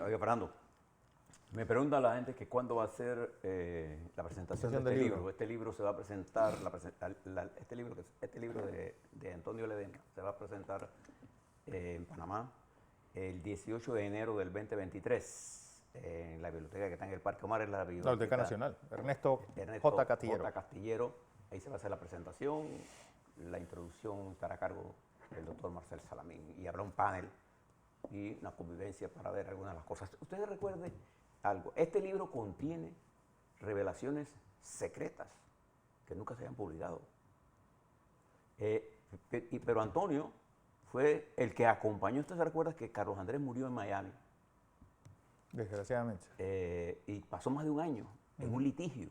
Oye, Fernando, me pregunta la gente que cuándo va a ser la presentación de este libro. Este libro se va a presentar, este libro de Antonio Ledesma se va a presentar en Panamá el 18 de enero del 2023 en la biblioteca que está en el Parque Omar, en la Biblioteca Nacional, Ernesto J. Castillero. J. Castillero. Ahí se va a hacer la presentación, la introducción estará a cargo del doctor Marcel Salamín y habrá un panel y una convivencia para ver algunas de las cosas. Ustedes recuerden algo, este libro contiene revelaciones secretas que nunca se hayan publicado. Pero Antonio fue el que acompañó, ¿usted se recuerda que Carlos Andrés murió en Miami? Desgraciadamente. Y pasó más de un año en un litigio.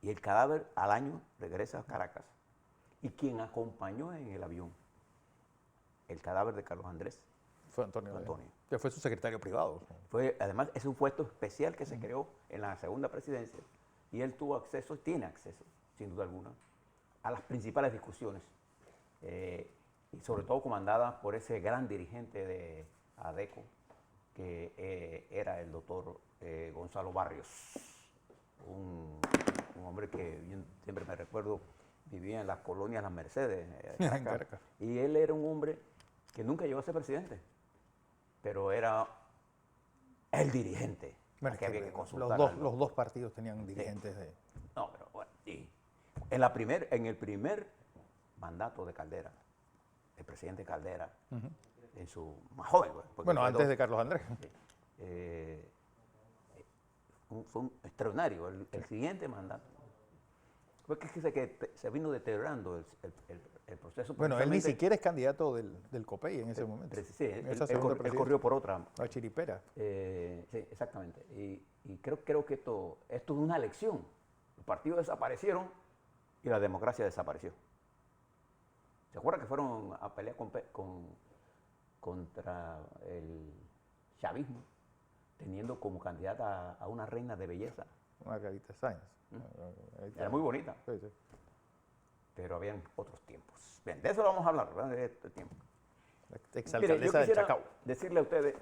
Y el cadáver al año regresa a Caracas. Y quien acompañó en el avión el cadáver de Carlos Andrés fue Antonio. Que fue su secretario privado. Además, es un puesto especial que se creó en la segunda presidencia y él tuvo acceso, tiene acceso, sin duda alguna, a las principales discusiones y sobre todo comandada por ese gran dirigente de ADECO que era el doctor Gonzalo Barrios, un hombre que yo siempre me recuerdo vivía en las colonias Las Mercedes, Caracas, y él era un hombre que nunca llegó a ser presidente, pero era el dirigente. Bueno, que había que consultar. Los dos partidos tenían dirigentes de... No, pero bueno, sí. En el primer mandato de Caldera, el presidente Caldera, en su más joven. Bueno, antes de Carlos Andrés. Fue un extraordinario. El siguiente mandato. Fue que se vino deteriorando el proceso. Bueno, él ni siquiera es candidato del COPEI en ese momento. Sí, él corrió por otra. La chiripera. Sí, exactamente. Y creo que esto es una lección. Los partidos desaparecieron y la democracia desapareció. ¿Se acuerdan que fueron a pelear contra el chavismo, teniendo como candidata a una reina de belleza? Margarita Sáenz. Era muy bonita. Sí, sí. Pero habían otros tiempos. Bien, de eso vamos a hablar, ¿verdad? De este tiempo. Exalcaldesa de Chacao. Decirle a ustedes,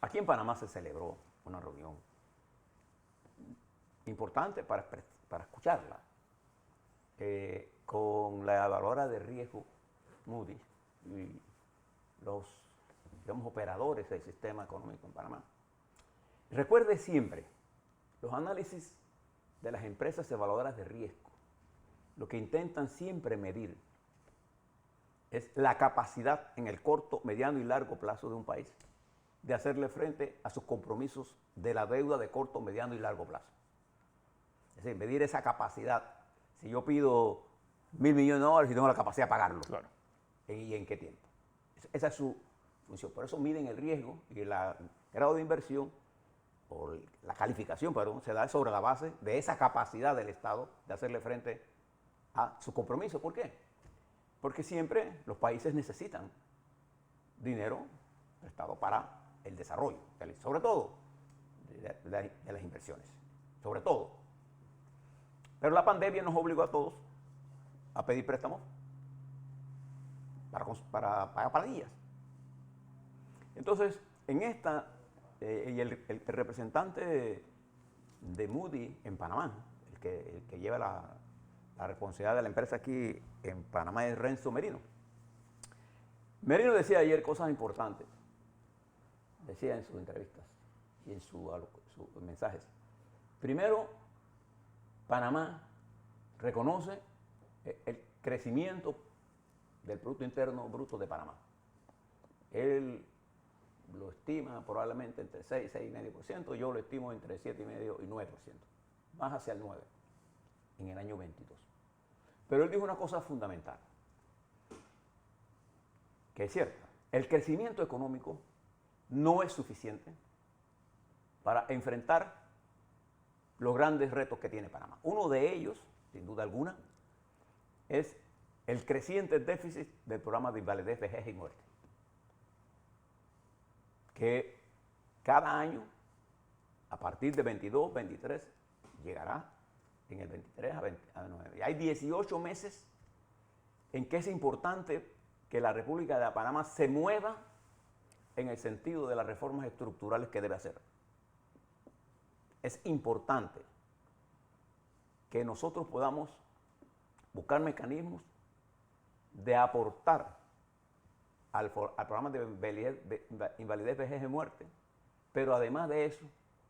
aquí en Panamá se celebró una reunión importante para escucharla, con la evaluadora de riesgo Moody's y los, digamos, operadores del sistema económico en Panamá. Recuerde siempre, los análisis de las empresas evaluadoras de riesgo, lo que intentan siempre medir es la capacidad en el corto, mediano y largo plazo de un país de hacerle frente a sus compromisos de la deuda de corto, mediano y largo plazo. Es decir, medir esa capacidad. Si yo pido $1.000 millones y tengo la capacidad de pagarlo. Claro. ¿Y en qué tiempo? Esa es su función. Por eso miden el riesgo y el grado de inversión o la calificación, perdón, se da sobre la base de esa capacidad del Estado de hacerle frente a su compromiso. ¿Por qué? Porque siempre los países necesitan dinero prestado para el desarrollo, sobre todo de las inversiones, sobre todo. Pero la pandemia nos obligó a todos a pedir préstamos para pagar planillas. Entonces, en esta, y el representante de Moody en Panamá, el que lleva la responsabilidad de la empresa aquí en Panamá es Renzo Merino. Merino decía ayer cosas importantes, decía en sus entrevistas y en sus mensajes. Primero, Panamá reconoce el crecimiento del Producto Interno Bruto de Panamá. Él lo estima probablemente entre 6 y 6,5%, yo lo estimo entre 7,5 y 9%, más hacia el 9% en el año 22. Pero él dijo una cosa fundamental, que es cierta. El crecimiento económico no es suficiente para enfrentar los grandes retos que tiene Panamá. Uno de ellos, sin duda alguna, es el creciente déficit del programa de invalidez, vejez y muerte, que cada año, a partir de 22, 23, llegará en el 23 a 29. Y hay 18 meses en que es importante que la República de Panamá se mueva en el sentido de las reformas estructurales que debe hacer. Es importante que nosotros podamos buscar mecanismos de aportar al programa de invalidez, vejez y muerte, pero además de eso,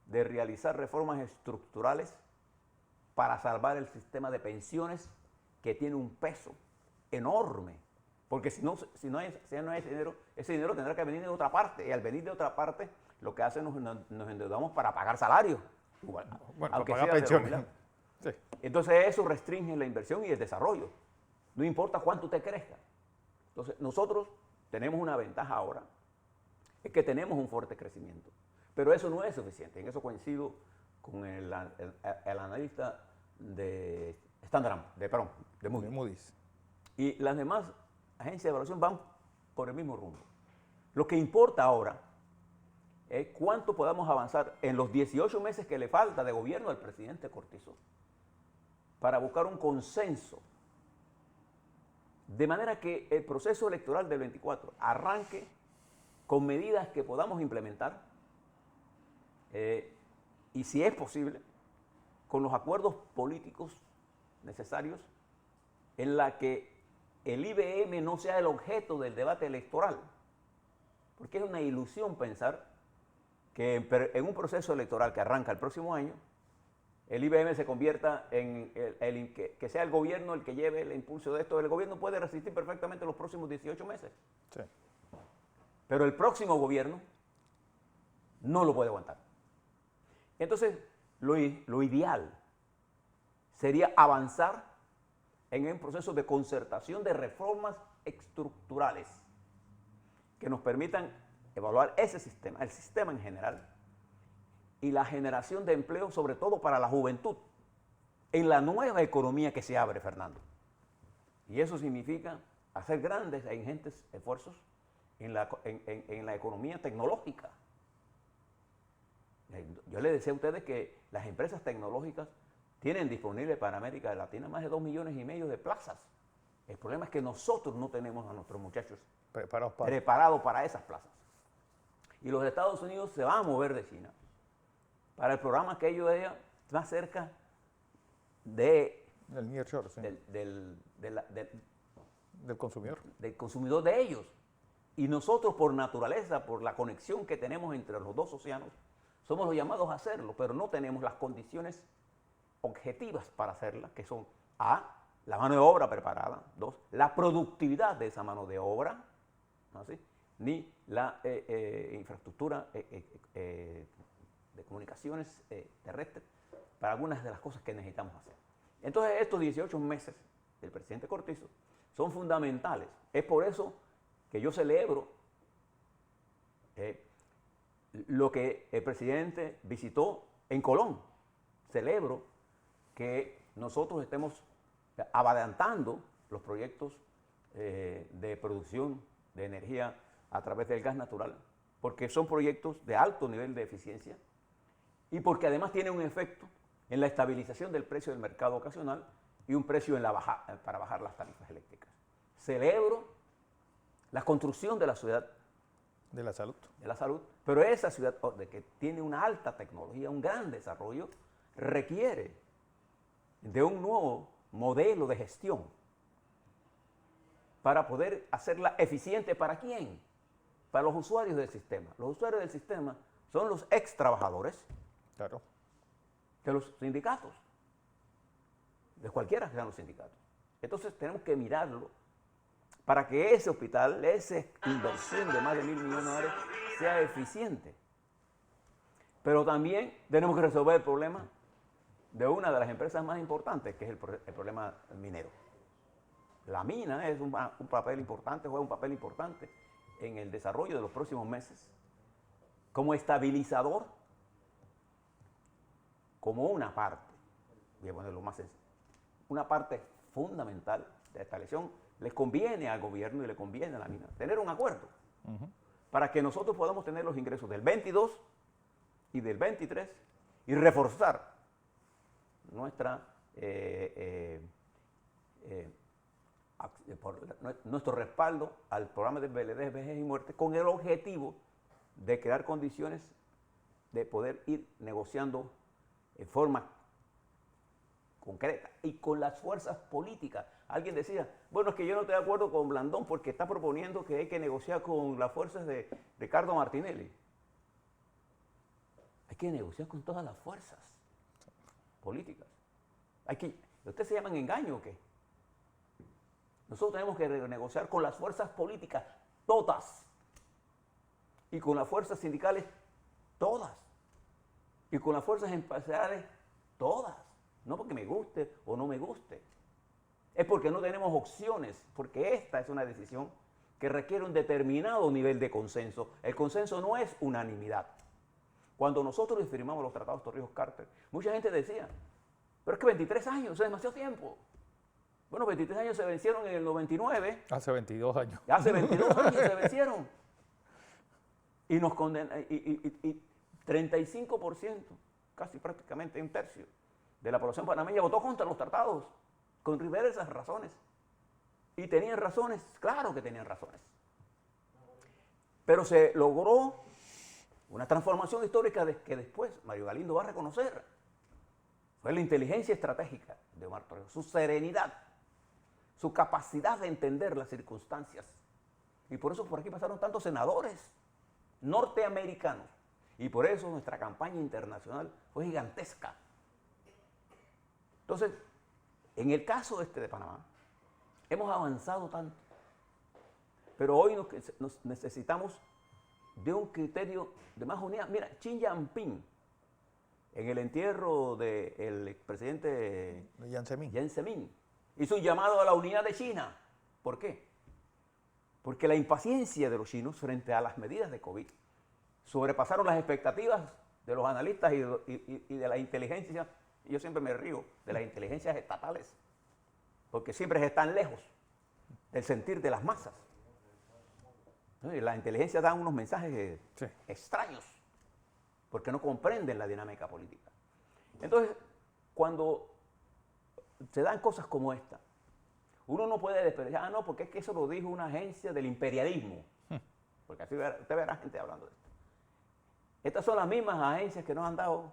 de realizar reformas estructurales para salvar el sistema de pensiones, que tiene un peso enorme, porque si no hay dinero, ese dinero tendrá que venir de otra parte, y al venir de otra parte, lo que hace nos endeudamos para pagar salarios, Bueno, aunque para pagar sea de pensiones. nominal. Sí. Entonces eso restringe la inversión y el desarrollo, no importa cuánto usted crezca. Entonces nosotros tenemos una ventaja ahora, es que tenemos un fuerte crecimiento, pero eso no es suficiente. En eso coincido con el analista de de Moody's. Y las demás agencias de evaluación van por el mismo rumbo. Lo que importa ahora es cuánto podamos avanzar en los 18 meses que le falta de gobierno al presidente Cortizo para buscar un consenso, de manera que el proceso electoral del 24 arranque con medidas que podamos implementar y, si es posible, con los acuerdos políticos necesarios en la que el IBM no sea el objeto del debate electoral, porque es una ilusión pensar que en un proceso electoral que arranca el próximo año, el IBM se convierta en que sea el gobierno el que lleve el impulso de esto. El gobierno puede resistir perfectamente los próximos 18 meses, Sí. pero el próximo gobierno no lo puede aguantar. Entonces, lo ideal sería avanzar en un proceso de concertación de reformas estructurales que nos permitan evaluar ese sistema, el sistema en general, y la generación de empleo, sobre todo para la juventud, en la nueva economía que se abre, Fernando. Y eso significa hacer grandes e ingentes esfuerzos en la economía tecnológica. Yo les decía a ustedes que las empresas tecnológicas tienen disponible para América Latina más de 2,5 millones de plazas. El problema es que nosotros no tenemos a nuestros muchachos preparados para esas plazas. Y los Estados Unidos se van a mover de China para el programa que ellos más cerca del nearshore, sí. Del consumidor. Del consumidor de ellos. Y nosotros, por naturaleza, por la conexión que tenemos entre los dos océanos, somos los llamados a hacerlo, pero no tenemos las condiciones objetivas para hacerla, que son A, la mano de obra preparada; 2, la productividad de esa mano de obra, ¿no así?, ni la infraestructura de comunicaciones terrestres para algunas de las cosas que necesitamos hacer. Entonces, estos 18 meses del presidente Cortizo son fundamentales. Es por eso que yo celebro lo que el presidente visitó en Colón. Celebro que nosotros estemos adelantando los proyectos de producción de energía a través del gas natural, porque son proyectos de alto nivel de eficiencia y porque además tienen un efecto en la estabilización del precio del mercado ocasional y un precio para bajar las tarifas eléctricas. Celebro la construcción de la ciudad de la salud. Pero esa ciudad que tiene una alta tecnología, un gran desarrollo, requiere de un nuevo modelo de gestión para poder hacerla eficiente. ¿Para quién? Para los usuarios del sistema. Los usuarios del sistema son los ex trabajadores, claro, de los sindicatos, de cualquiera que sean los sindicatos. Entonces tenemos que mirarlo para que ese hospital, esa inversión de más de $1.000 millones, sea eficiente. Pero también tenemos que resolver el problema de una de las empresas más importantes, que es el problema minero. La mina es un papel importante, juega un papel importante en el desarrollo de los próximos meses, como estabilizador, como una parte, voy a ponerlo más sencillo, una parte fundamental de esta elección. Les conviene al gobierno y le conviene a la mina tener un acuerdo para que nosotros podamos tener los ingresos del 22 y del 23 y reforzar nuestro respaldo al programa de invalidez, vejez y muerte, con el objetivo de crear condiciones de poder ir negociando en forma concreta y con las fuerzas políticas. Alguien decía, bueno, es que yo no estoy de acuerdo con Blandón porque está proponiendo que hay que negociar con las fuerzas de Ricardo Martinelli. Hay que negociar con todas las fuerzas políticas. ¿Ustedes se llaman engaño o qué? Nosotros tenemos que negociar con las fuerzas políticas, todas. Y con las fuerzas sindicales, todas. Y con las fuerzas empresariales, todas. No porque me guste o no me guste. Es porque no tenemos opciones, porque esta es una decisión que requiere un determinado nivel de consenso. El consenso no es unanimidad. Cuando nosotros firmamos los tratados Torrijos-Carter, mucha gente decía, pero es que 23 años es demasiado tiempo. Bueno, 23 años se vencieron en el 99. Hace 22 años. Hace 22 años se vencieron. Y nos condenan, y 35%, casi prácticamente un tercio, de la población panameña votó contra los tratados, con diversas razones. Y tenían razones, claro que tenían razones. Pero se logró una transformación histórica que después Mario Galindo va a reconocer. Fue la inteligencia estratégica de Omar Torrijos, su serenidad, su capacidad de entender las circunstancias. Y por eso por aquí pasaron tantos senadores norteamericanos. Y por eso nuestra campaña internacional fue gigantesca. Entonces, en el caso de Panamá, hemos avanzado tanto. Pero hoy nos necesitamos de un criterio de más unidad. Mira, Xi Jinping, en el entierro del expresidente Jiang Zemin, hizo un llamado a la unidad de China. ¿Por qué? Porque la impaciencia de los chinos frente a las medidas de COVID sobrepasaron las expectativas de los analistas y de la inteligencia. Yo siempre me río de las inteligencias estatales, porque siempre están lejos del sentir de las masas. Las inteligencias dan unos mensajes extraños, porque no comprenden la dinámica política. Entonces, cuando se dan cosas como esta, uno no puede desperdiciar, no, porque es que eso lo dijo una agencia del imperialismo, porque así usted verá gente hablando de esto. Estas son las mismas agencias que nos han dado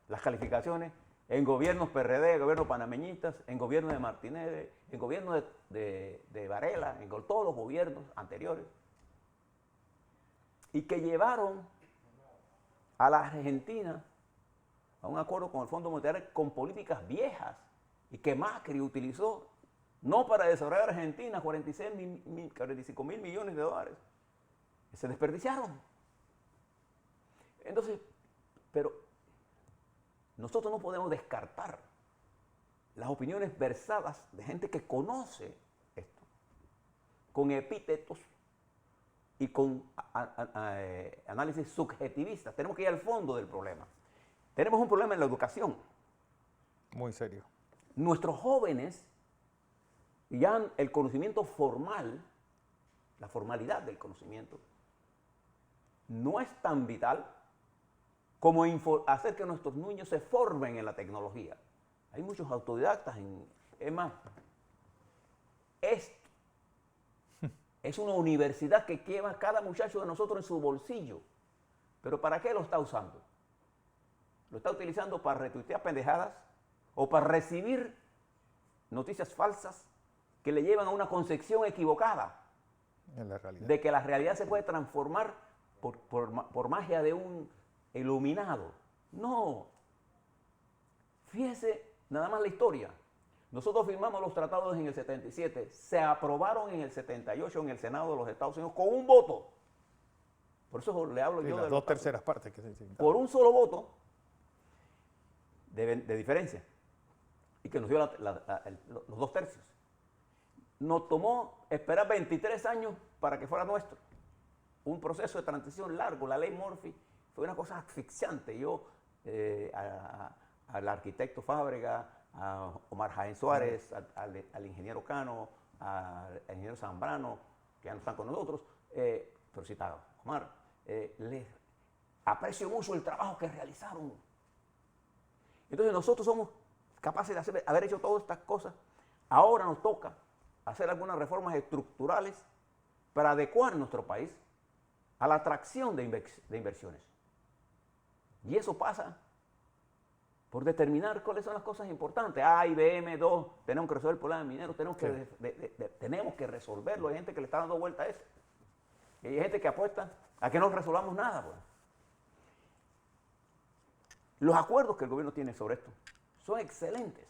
las calificaciones en gobiernos PRD, gobiernos panameñistas, en gobiernos de Martinelli, en gobiernos de Varela, en todos los gobiernos anteriores, y que llevaron a la Argentina a un acuerdo con el Fondo Monetario con políticas viejas y que Macri utilizó no para desarrollar Argentina 45 mil millones de dólares, que se desperdiciaron. Entonces, pero nosotros no podemos descartar las opiniones versadas de gente que conoce esto, con epítetos y con análisis subjetivistas. Tenemos que ir al fondo del problema. Tenemos un problema en la educación. Muy serio. Nuestros jóvenes, ya el conocimiento formal, la formalidad del conocimiento, no es tan vital como hacer que nuestros niños se formen en la tecnología. Hay muchos autodidactas. Es más, esto es una universidad que lleva cada muchacho de nosotros en su bolsillo. ¿Pero para qué lo está usando? ¿Lo está utilizando para retuitear pendejadas o para recibir noticias falsas que le llevan a una concepción equivocada En la realidad. de que la realidad se puede transformar por magia de un iluminado? No. Fíjese nada más la historia. Nosotros firmamos los tratados en el 77, se aprobaron en el 78 en el Senado de los Estados Unidos con un voto. Por eso le hablo Y yo las de dos los casos. terceras partes que se necesitan. Por un solo voto de diferencia, y que nos dio los 2/3. Nos tomó esperar 23 años para que fuera nuestro. Un proceso de transición largo. La ley Murphy fue una cosa asfixiante. Yo, al arquitecto Fábrega, a Omar Jaén Suárez, al ingeniero Cano, al ingeniero Zambrano, que ya no están con nosotros, pero sí está Omar, les aprecio mucho el trabajo que realizaron. Entonces nosotros somos capaces de haber hecho todas estas cosas. Ahora nos toca hacer algunas reformas estructurales para adecuar nuestro país a la atracción de inversiones. Y eso pasa por determinar cuáles son las cosas importantes. A, IBM, 2, tenemos que resolver el problema de mineros, tenemos que resolverlo. Hay gente que le está dando vuelta a eso. Y hay gente que apuesta a que no resolvamos nada. Pues. Los acuerdos que el gobierno tiene sobre esto son excelentes.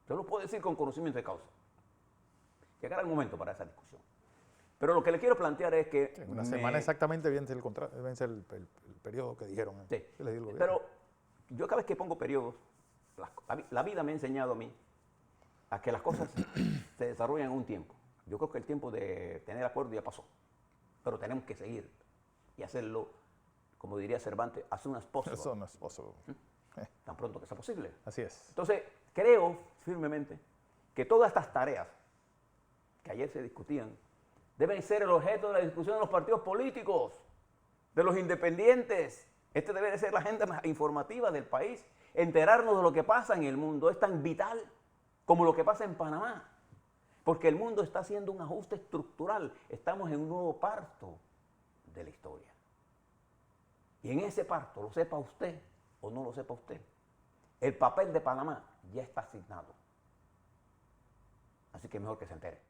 Yo lo puedo decir con conocimiento de causa. Llegará el momento para esa discusión. Pero lo que le quiero plantear es que... En una semana exactamente vence el periodo que dijeron. Sí, que le dio el gobierno. pero yo cada vez que pongo periodos, la vida me ha enseñado a mí a que las cosas se desarrollan en un tiempo. Yo creo que el tiempo de tener acuerdo ya pasó, pero tenemos que seguir y hacerlo, como diría Cervantes, as soon as possible. Eso no es posible. Tan pronto que sea posible. Así es. Entonces, creo firmemente que todas estas tareas que ayer se discutían deben ser el objeto de la discusión de los partidos políticos, de los independientes. Este debe de ser la agenda más informativa del país. Enterarnos de lo que pasa en el mundo es tan vital como lo que pasa en Panamá. Porque el mundo está haciendo un ajuste estructural. Estamos en un nuevo parto de la historia. Y en ese parto, lo sepa usted o no lo sepa usted, el papel de Panamá ya está asignado. Así que mejor que se entere.